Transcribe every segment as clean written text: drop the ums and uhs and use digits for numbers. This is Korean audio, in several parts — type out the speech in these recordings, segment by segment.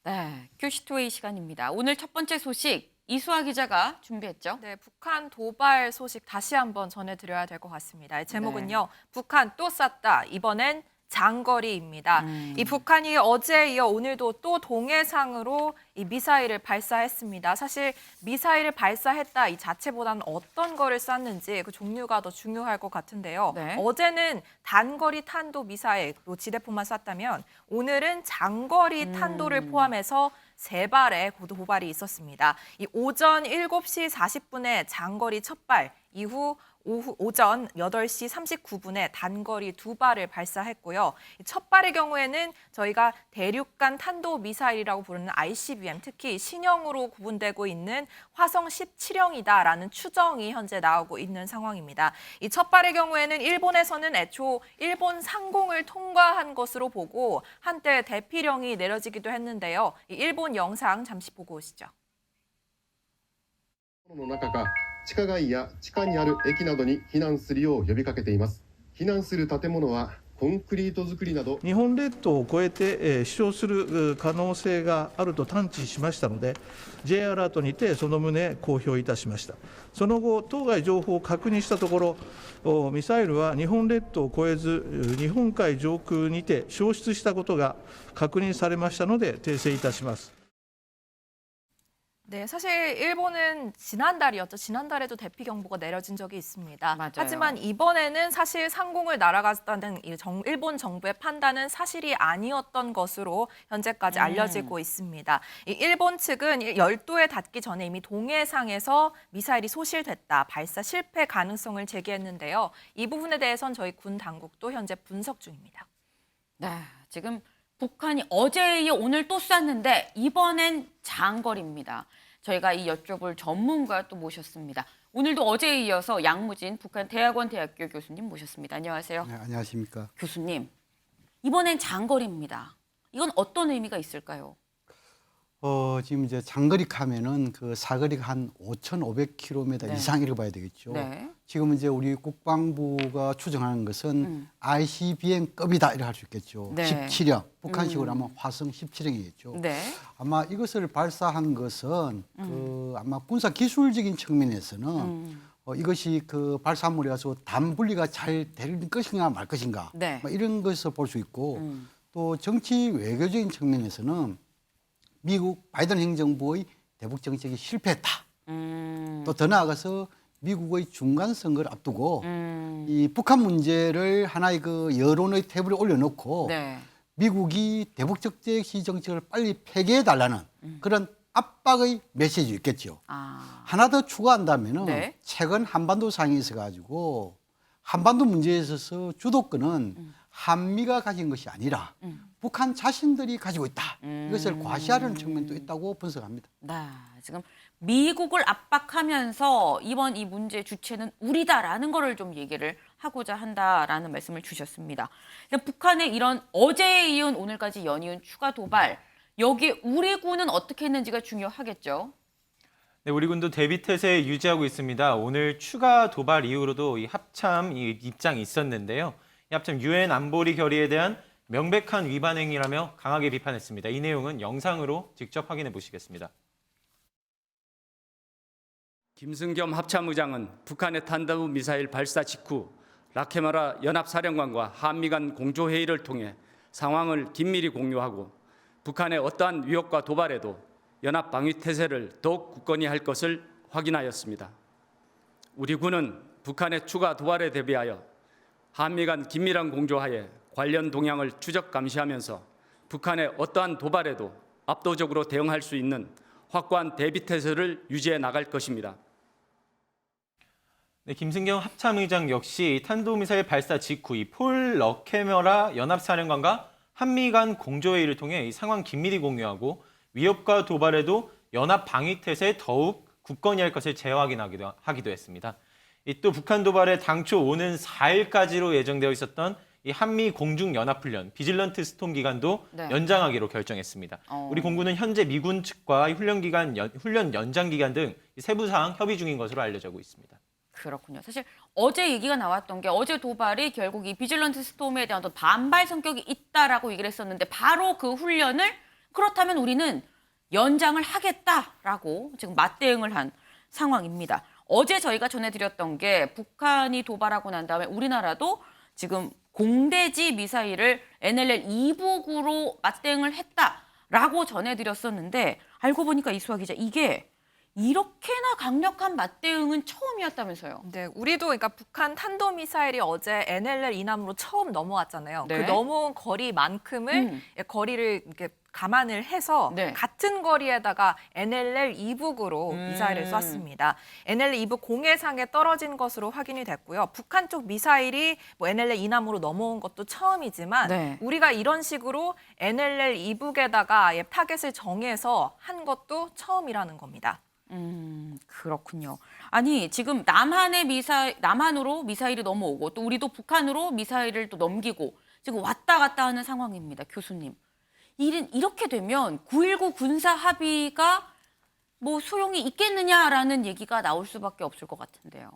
네, 큐시토웨이 시간입니다. 오늘 첫 번째 소식 이수아 기자가 준비했죠. 네, 북한 도발 소식 다시 한번 전해드려야 될 것 같습니다. 제목은요, 북한 또 쐈다. 이번엔 장거리입니다. 이 북한이 어제에 이어 오늘도 또 동해상으로 이 미사일을 발사했습니다. 사실 미사일을 발사했다 이 자체보다는 어떤 거를 쐈는지 그 종류가 더 중요할 것 같은데요. 네. 어제는 단거리 탄도 미사일로 지대포만 쐈다면 오늘은 장거리 탄도를 포함해서 3발의 고도발이 있었습니다. 이 오전 7시 40분에 장거리 첫 발, 이후 오전 8시 39분에 단거리 2발을 발사했고요. 첫 발의 경우에는 저희가 대륙간 탄도 미사일이라고 부르는 ICBM, 특히 신형으로 구분되고 있는 화성 17형이다라는 추정이 현재 나오고 있는 상황입니다. 이 첫 발의 경우에는 일본에서는 애초 일본 상공을 통과한 것으로 보고 한때 대피령이 내려지기도 했는데요. 이 일본 영상 잠시 보고 오시죠. の中か地下街や地下にある駅などに避難するよう呼びかけています。避難する建物はコンクリート造りなど日本列島を越えて飛翔する可能性があると探知しましたので J アラートにてその旨公表いたしました。その後当該情報を確認したところミサイルは日本列島を越えず日本海上空にて消失したことが確認されましたので訂正いたします。 네, 사실 일본은 지난달이었죠. 지난달에도 대피 경보가 내려진 적이 있습니다. 맞아요. 하지만 이번에는 사실 상공을 날아갔다는 일본 정부의 판단은 사실이 아니었던 것으로 현재까지 알려지고 있습니다. 일본 측은 열도에 닿기 전에 이미 동해상에서 미사일이 소실됐다, 발사 실패 가능성을 제기했는데요. 이 부분에 대해선 저희 군 당국도 현재 분석 중입니다. 네, 지금 북한이 어제에 이어 오늘 또 쐈는데 이번엔 장거리입니다. 저희가 이 여쭤볼 전문가 또 모셨습니다. 오늘도 어제에 이어서 양무진 북한 대학원 대학교 교수님 모셨습니다. 안녕하세요. 네, 안녕하십니까. 교수님, 이번엔 장거리입니다. 이건 어떤 의미가 있을까요? 지금 이제 장거리 하면은 그 사거리가 한 5,500km 네. 이상이라고 봐야 되겠죠. 네. 지금 이제 우리 국방부가 추정하는 것은 ICBM급이다 이렇게 할 수 있겠죠. 네. 17형, 북한식으로 하면 화성 17형이겠죠. 네. 아마 이것을 발사한 것은 그 아마 군사 기술적인 측면에서는 이것이 그 발사물이 가서 단분리가 잘 될 것인가 말 것인가 네. 뭐 이런 것을 볼 수 있고 또 정치 외교적인 측면에서는 미국 바이든 행정부의 대북 정책이 실패했다. 또 더 나아가서 미국의 중간 선거를 앞두고 이 북한 문제를 하나의 그 여론의 테이블에 올려놓고 네. 미국이 대북 적대시 정책을 빨리 폐기해 달라는 그런 압박의 메시지 있겠죠. 아, 하나 더 추가한다면은 네. 최근 한반도 상황에 있어 가지고 한반도 문제에 있어서 주도권은 한미가 가진 것이 아니라 북한 자신들이 가지고 있다. 이것을 과시하려는 측면도 있다고 분석합니다. 네. 지금 미국을 압박하면서 이번 이 문제의 주체는 우리다라는 거를 좀 얘기를 하고자 한다라는 말씀을 주셨습니다. 북한의 이런 어제에 이은 오늘까지 연이은 추가 도발, 여기에 우리 군은 어떻게 했는지가 중요하겠죠. 네, 우리 군도 대비 태세 유지하고 있습니다. 오늘 추가 도발 이후로도 이 합참 입장이 있었는데요. 이 합참 유엔 안보리 결의에 대한 명백한 위반 행위라며 강하게 비판했습니다. 이 내용은 영상으로 직접 확인해 보시겠습니다. 김승겸 합참의장은 북한의 탄도미사일 발사 직후 라케마라 연합사령관과 한미 간 공조회의를 통해 상황을 긴밀히 공유하고 북한의 어떠한 위협과 도발에도 연합 방위 태세를 더욱 굳건히 할 것을 확인하였습니다. 우리 군은 북한의 추가 도발에 대비하여 한미 간 긴밀한 공조하에 관련 동향을 추적 감시하면서 북한의 어떠한 도발에도 압도적으로 대응할 수 있는 확고한 대비 태세를 유지해 나갈 것입니다. 네, 김승경 합참의장 역시 탄도미사일 발사 직후 이 폴 러케머라 연합사령관과 한미 간 공조회의를 통해 이 상황 긴밀히 공유하고 위협과 도발에도 연합 방위 태세 더욱 굳건히 할 것을 재확인하기도 했습니다. 또 북한 도발에 당초 오는 4일까지로 예정되어 있었던 이 한미 공중연합훈련, 비질런트 스톰 기간도 네. 연장하기로 결정했습니다. 우리 공군은 현재 미군 측과 훈련 연장 기간 등 세부 사항 협의 중인 것으로 알려지고 있습니다. 그렇군요. 사실 어제 얘기가 나왔던 게 어제 도발이 결국 이 비질런트 스톰에 대한 어떤 반발 성격이 있다라고 얘기를 했었는데 바로 그 훈련을 그렇다면 우리는 연장을 하겠다라고 지금 맞대응을 한 상황입니다. 어제 저희가 전해드렸던 게 북한이 도발하고 난 다음에 우리나라도 지금 공대지 미사일을 NLL 이북으로 맞대응을 했다라고 전해드렸었는데 알고 보니까 이수아 기자 이게 이렇게나 강력한 맞대응은 처음이었다면서요. 네, 우리도 그러니까 북한 탄도미사일이 어제 NLL 이남으로 처음 넘어왔잖아요. 네. 그 넘어온 거리만큼을 거리를 이렇게 감안을 해서 네. 같은 거리에다가 NLL 이북으로 미사일을 쐈습니다. NLL 이북 공해상에 떨어진 것으로 확인이 됐고요. 북한 쪽 미사일이 뭐 NLL 이남으로 넘어온 것도 처음이지만 네. 우리가 이런 식으로 NLL 이북에다가 아예 타겟을 정해서 한 것도 처음이라는 겁니다. 그렇군요. 아니 지금 남한으로 미사일이 넘어오고 또 우리도 북한으로 미사일을 또 넘기고 지금 왔다 갔다 하는 상황입니다. 교수님. 이렇게 되면 9.19 군사 합의가 뭐 소용이 있겠느냐라는 얘기가 나올 수밖에 없을 것 같은데요.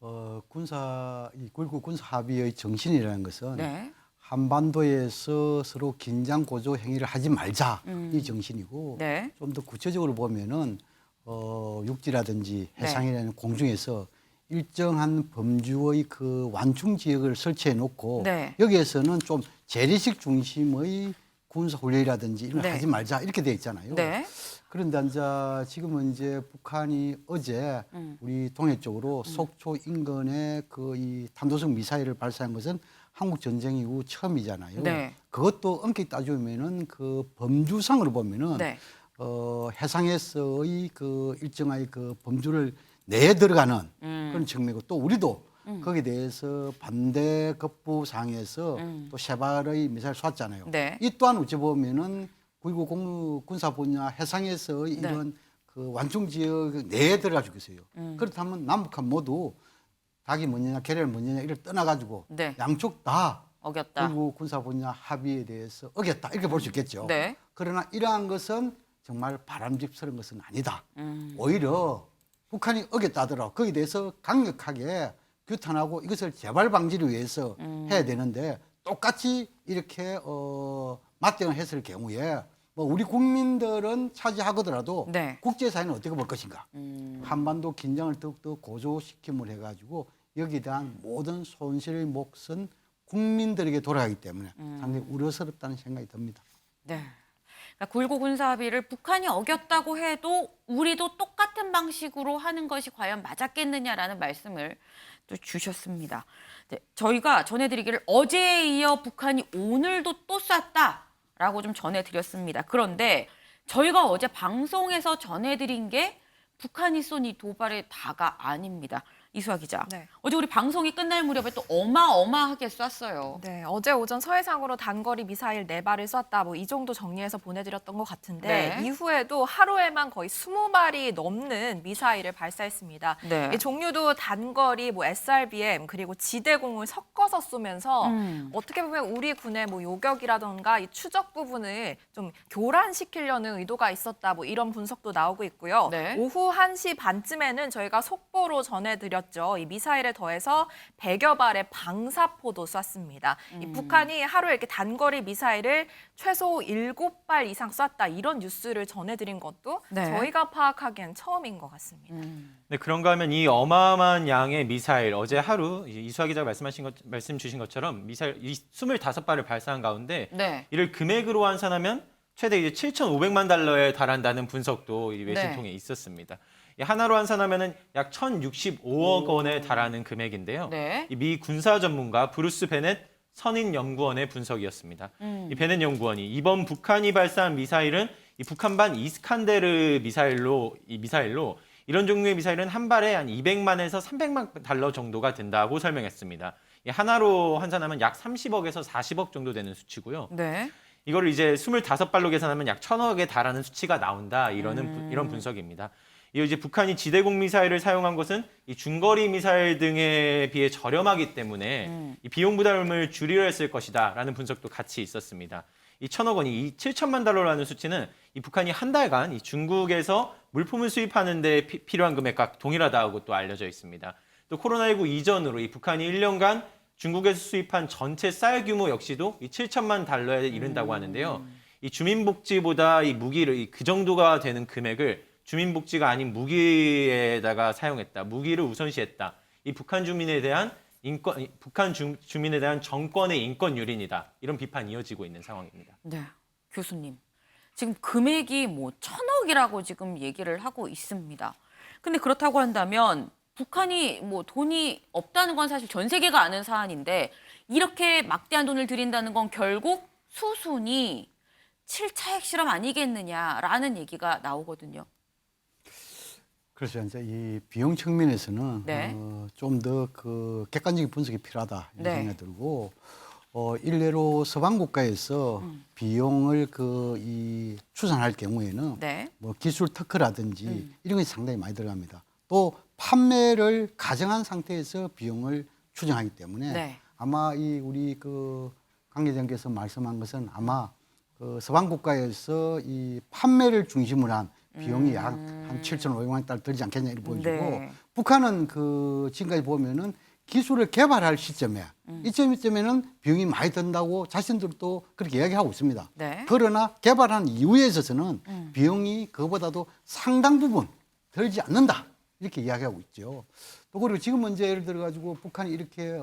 이 9.19 군사 합의의 정신이라는 것은 네. 한반도에서 서로 긴장 고조 행위를 하지 말자 이 정신이고 네. 좀 더 구체적으로 보면은 육지라든지 해상이라는 공중에서 일정한 범주의 그 완충 지역을 설치해 놓고 네. 여기에서는 좀 재래식 중심의 군사 훈련이라든지 이런 걸 네. 하지 말자 이렇게 돼 있잖아요. 네. 그런데 이제 지금은 이제 북한이 어제 우리 동해 쪽으로 속초 인근에 그 이 탄도성 미사일을 발사한 것은 한국 전쟁 이후 처음이잖아요. 네. 그것도 엄격히 따지면은 그 범주상으로 보면은 네. 해상에서의 그 일정의 그 범주를 내에 들어가는 그런 측면이고 또 우리도 거기에 대해서 반대 급부 상에서 또 세 발의 미사일 쐈잖아요. 네. 이 또한 어찌 보면은 9.19 군사 분야 해상에서의 네. 이런 그 완충 지역 내에 들어가 주겠어요. 그렇다면 남북한 모두 닭이 뭐냐 계략이 뭐냐 이를 떠나가지고 네. 양쪽 다 어겼다. 9.19 군사 분야 합의에 대해서 어겼다 이렇게 볼 수 있겠죠. 네. 그러나 이러한 것은 정말 바람직스러운 것은 아니다. 오히려 북한이 어겼다 하더라도 거기에 대해서 강력하게 규탄하고 이것을 재발 방지를 위해서 해야 되는데 똑같이 이렇게 맞대응을 했을 경우에 뭐 우리 국민들은 차지하더라도 네. 국제사회는 어떻게 볼 것인가. 한반도 긴장을 더욱더 고조시킴을 해가지고 여기에 대한 모든 손실의 몫은 국민들에게 돌아가기 때문에 상당히 우려스럽다는 생각이 듭니다. 네. 그러니까 9.19 군사 합의를 북한이 어겼다고 해도 우리도 똑같은 방식으로 하는 것이 과연 맞았겠느냐라는 말씀을 또 주셨습니다. 네, 저희가 전해드리기를 어제에 이어 북한이 오늘도 또 쐈다라고 좀 전해드렸습니다. 그런데 저희가 어제 방송에서 전해드린 게 북한이 쏜 이 도발의 다가 아닙니다. 이수아 기자. 네. 어제 우리 방송이 끝날 무렵에 또 어마어마하게 쐈어요. 네, 어제 오전 서해상으로 단거리 미사일 4발을 쐈다. 뭐 이 정도 정리해서 보내드렸던 것 같은데 네. 이후에도 하루에만 거의 20발이 넘는 미사일을 발사했습니다. 네. 이 종류도 단거리, 뭐 SRBM 그리고 지대공을 섞어서 쏘면서 어떻게 보면 우리 군의 뭐 요격이라던가 이 추적 부분을 좀 교란시키려는 의도가 있었다. 뭐 이런 분석도 나오고 있고요. 네. 오후 1시 반쯤에는 저희가 속보로 전해드렸죠. 이 미사일에 더해서 100여 발의 방사포도 쐈습니다. 이 북한이 하루에 이렇게 단거리 미사일을 최소 7발 이상 쐈다. 이런 뉴스를 전해드린 것도 네. 저희가 파악하기엔 처음인 것 같습니다. 네, 그런가 하면 이 어마어마한 양의 미사일 어제 하루 이수아 기자가 말씀 주신 것처럼 미사일 25발을 발사한 가운데 네. 이를 금액으로 환산하면 최대 이제 7,500만 달러에 달한다는 분석도 이 외신 네. 통해 있었습니다. 이 하나로 환산하면은 약 1,065억 원에 달하는 금액인데요. 네. 이 미 군사 전문가 브루스 베넷 선임 연구원의 분석이었습니다. 이 베넷 연구원이 이번 북한이 발사한 미사일은 이 북한반 이스칸데르 미사일로 이런 종류의 미사일은 한 발에 한 200만에서 300만 달러 정도가 된다고 설명했습니다. 이 하나로 환산하면 약 30억에서 40억 정도 되는 수치고요. 네. 이거를 이제 25발로 계산하면 약 1,000억에 달하는 수치가 나온다 이런 분석입니다. 이제 북한이 지대공 미사일을 사용한 것은 이 중거리 미사일 등에 비해 저렴하기 때문에 이 비용 부담을 줄이려 했을 것이다라는 분석도 같이 있었습니다. 이 1,000억 원이 이 7천만 달러라는 수치는 이 북한이 한 달간 이 중국에서 물품을 수입하는 데 필요한 금액과 동일하다고 또 알려져 있습니다. 또 코로나19 이전으로 이 북한이 1년간 중국에서 수입한 전체 쌀 규모 역시도 이 7천만 달러에 이른다고 하는데요. 이 주민복지보다 이 무기를 그 정도가 되는 금액을 주민복지가 아닌 무기에다가 사용했다. 무기를 우선시했다. 이 북한 주민에 대한 주민에 대한 정권의 인권 유린이다. 이런 비판이 이어지고 있는 상황입니다. 네, 교수님. 지금 금액이 뭐 1,000억이라고 지금 얘기를 하고 있습니다. 근데 그렇다고 한다면 북한이 뭐 돈이 없다는 건 사실 전 세계가 아는 사안인데 이렇게 막대한 돈을 들인다는 건 결국 수순이 7차 핵실험 아니겠느냐라는 얘기가 나오거든요. 그래서 이제 이 비용 측면에서는 네. 좀 더 그 객관적인 분석이 필요하다 이런 네. 생각이 들고 일례로 서방 국가에서 비용을 이 추산할 경우에는 네. 뭐 기술 특허라든지 이런 것이 상당히 많이 들어갑니다. 또 판매를 가정한 상태에서 비용을 추정하기 때문에 네. 아마 우리 그 관계자께서 말씀한 것은 아마 그 서방 국가에서 이 판매를 중심으로 한 비용이 약 한 7,500만 달러 들지 않겠냐 이렇게 보여지고 네. 북한은 그 지금까지 보면은 기술을 개발할 시점에 이점에는 비용이 많이 든다고 자신들도 그렇게 이야기하고 있습니다. 네. 그러나 개발한 이후에 있어서는 비용이 그거보다도 상당 부분 들지 않는다 이렇게 이야기하고 있죠. 또 그리고 지금 문제 예를 들어 가지고 북한이 이렇게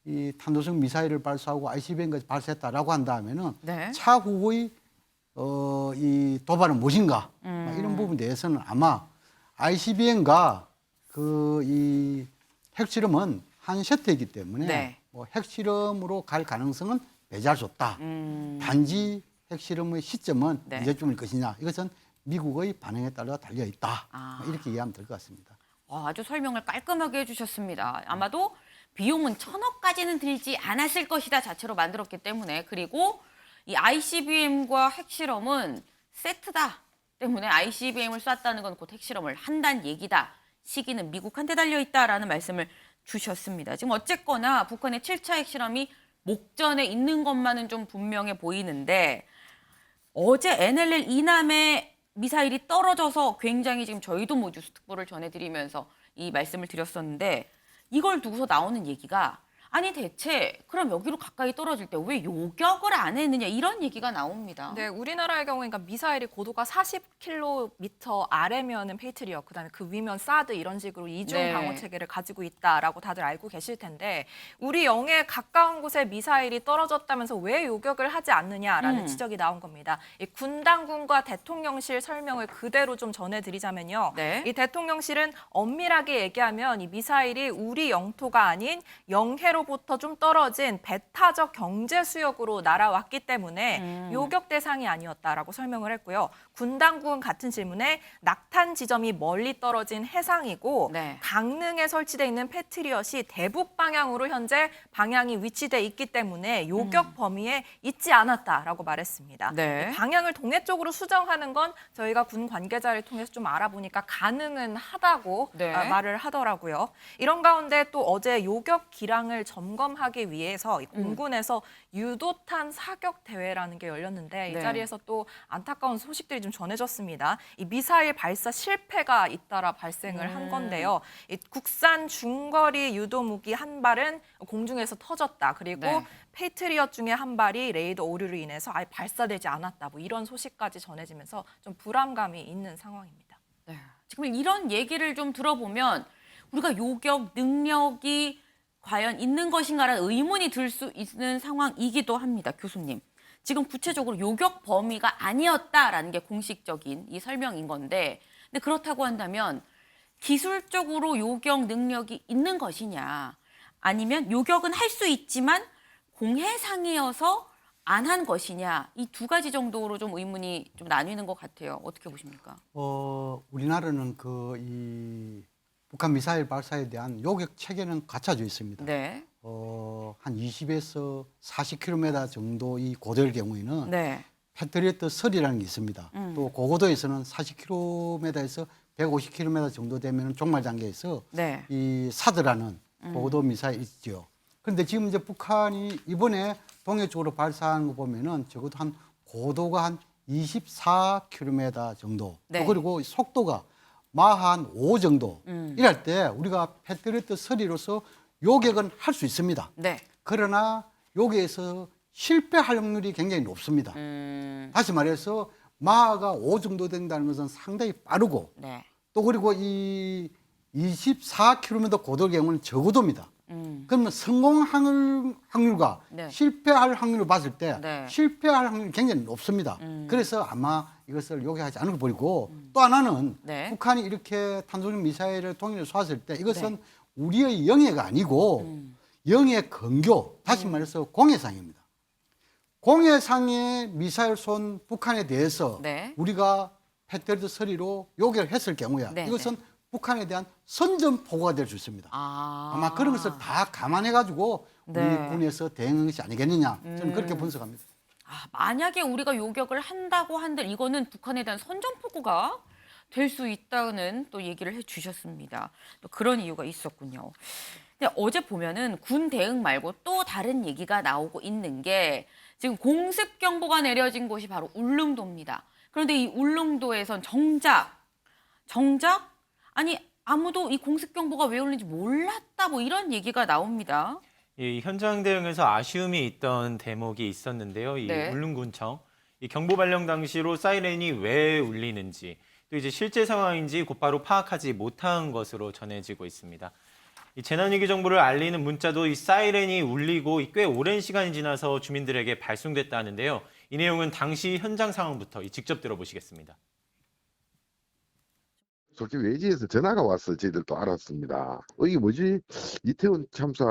이 탄도성 미사일을 발사하고 ICBM까지 발사했다라고 한다면은 네. 차후의 이 도발은 무엇인가 이런 부분에 대해서는 아마 ICBM과 이 핵실험은 한 세트이기 때문에 네. 뭐 핵실험으로 갈 가능성은 배제할 수 없다. 단지 핵실험의 시점은 네. 언제쯤일 것이냐 이것은 미국의 반응에 따라 달려 있다. 아. 이렇게 이해하면 될 것 같습니다. 아주 설명을 깔끔하게 해주셨습니다. 아마도 비용은 1,000억까지는 들지 않았을 것이다 자체로 만들었기 때문에 그리고 이 ICBM과 핵실험은 세트다 때문에 ICBM을 쐈다는 건 곧 핵실험을 한다는 얘기다. 시기는 미국한테 달려있다라는 말씀을 주셨습니다. 지금 어쨌거나 북한의 7차 핵실험이 목전에 있는 것만은 좀 분명해 보이는데 어제 NLL 이남에 미사일이 떨어져서 굉장히 지금 저희도 뭐 뉴스 특보를 전해드리면서 이 말씀을 드렸었는데 이걸 두고서 나오는 얘기가 아니 대체 그럼 여기로 가까이 떨어질 때 왜 요격을 안 했느냐 이런 얘기가 나옵니다. 네, 우리나라의 경우에 그러니까 미사일이 고도가 40km 아래면은 페이트리엇, 그다음에 그 위면 사드 이런 식으로 이중 네. 방어 체계를 가지고 있다라고 다들 알고 계실 텐데 우리 영해 가까운 곳에 미사일이 떨어졌다면서 왜 요격을 하지 않느냐라는 지적이 나온 겁니다. 이 군 당국과 대통령실 설명을 그대로 좀 전해드리자면요. 네. 이 대통령실은 엄밀하게 얘기하면 이 미사일이 우리 영토가 아닌 영해로부터 좀 떨어진 배타적 경제 수역으로 날아왔기 때문에 요격 대상이 아니었다라고 설명을 했고요. 군 당국은 같은 질문에 낙탄 지점이 멀리 떨어진 해상이고 네. 강릉에 설치되어 있는 패트리엇이 대북 방향으로 현재 방향이 위치돼 있기 때문에 요격 범위에 있지 않았다라고 말했습니다. 네. 이 방향을 동해 쪽으로 수정하는 건 저희가 군 관계자를 통해서 좀 알아보니까 가능은 하다고 네. 말을 하더라고요. 이런 가운데 또 어제 요격 기량을 점검하기 위해서 이 공군에서 유도탄 사격 대회라는 게 열렸는데 네. 이 자리에서 또 안타까운 소식들이 좀 전해졌습니다. 이 미사일 발사 실패가 잇따라 발생을 한 건데요. 이 국산 중거리 유도 무기 한 발은 공중에서 터졌다. 그리고 네. 페이트리엇 중에 한 발이 레이더 오류로 인해서 아예 발사되지 않았다. 뭐 이런 소식까지 전해지면서 좀 불안감이 있는 상황입니다. 네. 지금 이런 얘기를 좀 들어보면 우리가 요격 능력이 과연 있는 것인가라는 의문이 들 수 있는 상황이기도 합니다. 교수님. 지금 구체적으로 요격 범위가 아니었다라는 게 공식적인 이 설명인 건데 근데 그렇다고 한다면 기술적으로 요격 능력이 있는 것이냐 아니면 요격은 할 수 있지만 공해상이어서 안 한 것이냐 이 두 가지 정도로 좀 의문이 좀 나뉘는 것 같아요. 어떻게 보십니까? 우리나라는 이 북한 미사일 발사에 대한 요격 체계는 갖춰져 있습니다. 네. 한 20에서 40km 정도 이 고도의 경우에는 네. 패트리어트 설이라는 게 있습니다. 또 고고도에서는 40km에서 150km 정도 되면 종말 단계에서 네. 이 사드라는 고고도 미사일 있죠. 그런데 지금 이제 북한이 이번에 동해 쪽으로 발사한 거 보면은 적어도 한 고도가 한 24km 정도. 네. 또 그리고 속도가 마한 5 정도. 이럴 때 우리가 패트리어트 설이로서 요격은 할 수 있습니다. 네. 그러나 여기에서 실패할 확률이 굉장히 높습니다. 다시 말해서 마하가 5 정도 된다는 것은 상당히 빠르고 네. 또 그리고 이 24km 고도의 경우는 저고도입니다. 그러면 성공할 확률과 네. 실패할 확률을 봤을 때 네. 실패할 확률이 굉장히 높습니다. 그래서 아마 이것을 요구하지 않은 걸 보이고 또 하나는 네. 북한이 이렇게 탄도중 미사일을 동일을 쏘았을 때 이것은 우리의 영해가 아니고 영해 근교, 다시 말해서 공해상입니다. 공해상의 미사일 쏜 북한에 대해서 네. 우리가 패트리어트 서리로 요격을 했을 경우에 네, 이것은 북한에 대한 선전포고가 될 수 있습니다. 아마 그런 것을 다 감안해가지고 네. 우리 군에서 대응한 것이 아니겠느냐 저는 그렇게 분석합니다. 만약에 우리가 요격을 한다고 한들 이거는 북한에 대한 선전포고가 될 수 있다는 또 얘기를 해주셨습니다. 또 그런 이유가 있었군요. 근데 어제 보면은 군 대응 말고 또 다른 얘기가 나오고 있는 게 지금 공습 경보가 내려진 곳이 바로 울릉도입니다. 그런데 이 울릉도에선 정작 아니 아무도 이 공습 경보가 왜 울리는지 몰랐다 뭐 이런 얘기가 나옵니다. 이 현장 대응에서 아쉬움이 있던 대목이 있었는데요. 이 네. 울릉군청 이 경보 발령 당시로 사이렌이 왜 울리는지 또 이제 실제 상황인지 곧바로 파악하지 못한 것으로 전해지고 있습니다. 이 재난위기 정보를 알리는 문자도 이 사이렌이 울리고 꽤 오랜 시간이 지나서 주민들에게 발송됐다는데요. 이 내용은 당시 현장 상황부터 직접 들어보시겠습니다. 솔직히 외지에서 전화가 와서 저희들도 알았습니다. 이게 뭐지? 이태원 참사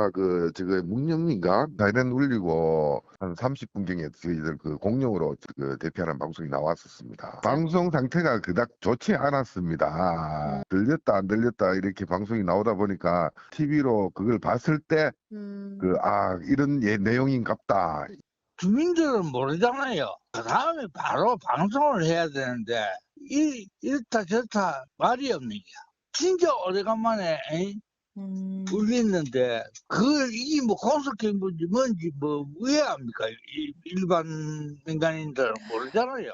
저거 묵령인가? 사이렌 울리고 한 30분경에 저희들 공룡으로 대피하는 방송이 나왔었습니다. 방송 상태가 그닥 좋지 않았습니다. 들렸다 안 들렸다 이렇게 방송이 나오다 보니까 TV로 그걸 봤을 때 이런 내용인갑다. 주민들은 모르잖아요. 그 다음에 바로 방송을 해야 되는데 이렇다 저렇다 말이 없는 게야. 진짜 오래간만에 울리는데 이게 뭐 공석경보인지 뭔지 뭐 왜 합니까? 일반 민간인들은 모르잖아요.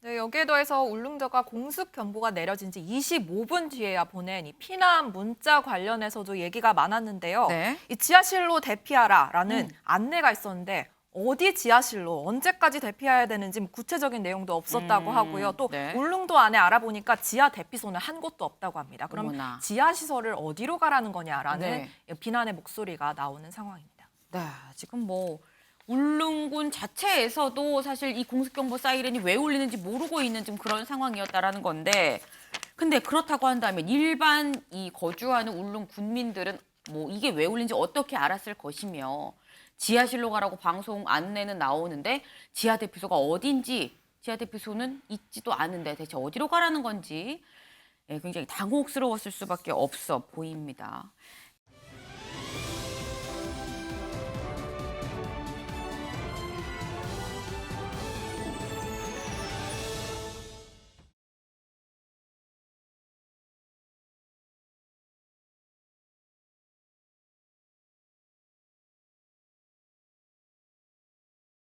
네, 여기에 더해서 울릉도가 공습 경보가 내려진 지 25분 뒤에야 보낸 이 피난 문자 관련해서도 얘기가 많았는데요. 네. 이 지하실로 대피하라라는 안내가 있었는데 어디 지하실로 언제까지 대피해야 되는지 구체적인 내용도 없었다고 하고요. 또 네. 울릉도 안에 알아보니까 지하 대피소는 한 곳도 없다고 합니다. 그럼 어머나. 지하 시설을 어디로 가라는 거냐라는 네. 비난의 목소리가 나오는 상황입니다. 네, 지금 뭐 울릉군 자체에서도 사실 이 공습경보 사이렌이 왜 울리는지 모르고 있는 좀 그런 상황이었다라는 건데, 근데 그렇다고 한다면 일반 이 거주하는 울릉 군민들은 뭐 이게 왜 울리는지 어떻게 알았을 것이며 지하실로 가라고 방송 안내는 나오는데 지하 대피소가 어딘지 지하 대피소는 있지도 않은데 대체 어디로 가라는 건지 굉장히 당혹스러웠을 수밖에 없어 보입니다.